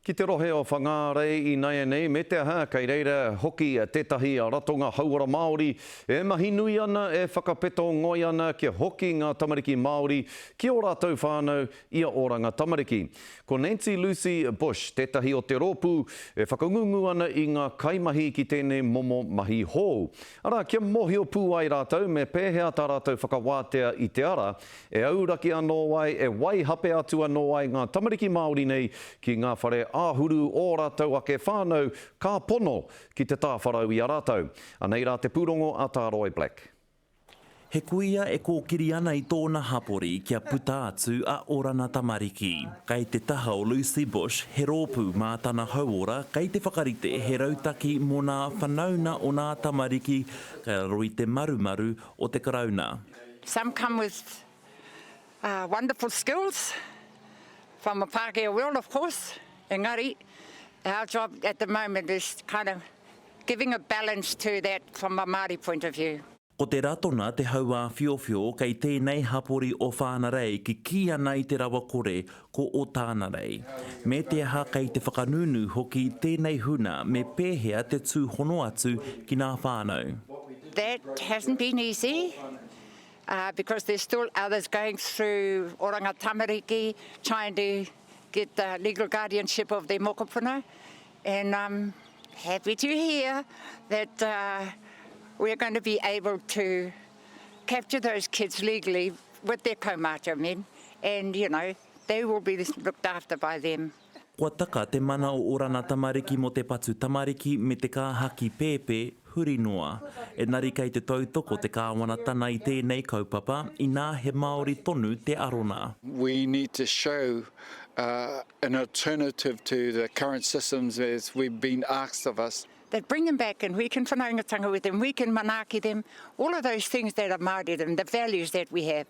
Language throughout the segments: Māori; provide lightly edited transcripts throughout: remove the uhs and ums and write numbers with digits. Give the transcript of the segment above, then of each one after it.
Ki te rohe o whangarei I nei nei me te aha kei reira hoki tētahi a ratonga hauora Māori e mahi nui ana e whakapeto ngoi ana ki hoki ngā tamariki Māori ki o rātou whānau ia oranga tamariki. Ko Nancy Lucy Bush, tētahi o te rōpū, e whakangungu ana I ngā kaimahi ki tēnei momo mahi hou. Ara, kia mohi o pū ai rātou me pēhea tā rātou whakawātea I te ara, e auraki anō ai, e wai hape atu anō ai ngā tamariki Māori nei ki ngā whare āhuru o rātou ake whānau ka pono ki te tāwharau I a rātou. Anei rā te pūrongo a tā Roy Black. He kuia e kōkiri ana I tōna hapori kia puta atu a Orana Tamariki. Kei te taha o Lucy Bush, he rōpū mā tāna hauora, kei te whakarite he rautaki mō nā whanauna o nā tamariki, kei roi te marumaru o te karauna. Some come with wonderful skills from a Pākehā world, of course. Engari, our job at the moment is kind of giving a balance to that from a Māori point of view. Ko te ratona te haua whiowhio kei tēnei hapori o whānarei ki ki ana I te rawa kore ko o tāna rei. Me te aha kei te whakanunu hoki tēnei huna me pēhea te tūhono atu ki ngā whānau. That hasn't been easy because there's still others going through oranga tamariki, trying to get the legal guardianship of their mokopuna. And I'm happy to hear that we're going to be able to capture those kids legally with their kaumātua men, and, you know, they will be looked after by them. Kua taka te mana o Orana Tamariki mo te patu tamariki me te kāhaki pēpē huri noa. E nari kei te tautoko te kāwanatana I tēnei kaupapa I nā he Māori tonu te arona. We need to show an alternative to the current systems as we've been asked of us. That bring them back and we can whanaungatanga with them, we can manaaki them, all of those things that are Māori them, the values that we have.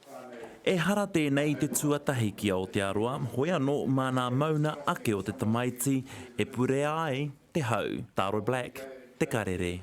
E hara tēnei te tuatahi ki o te aroa, hoi anō mana mauna ake o te tamaiti, e pure ai te hau, Tāro Black, te karere.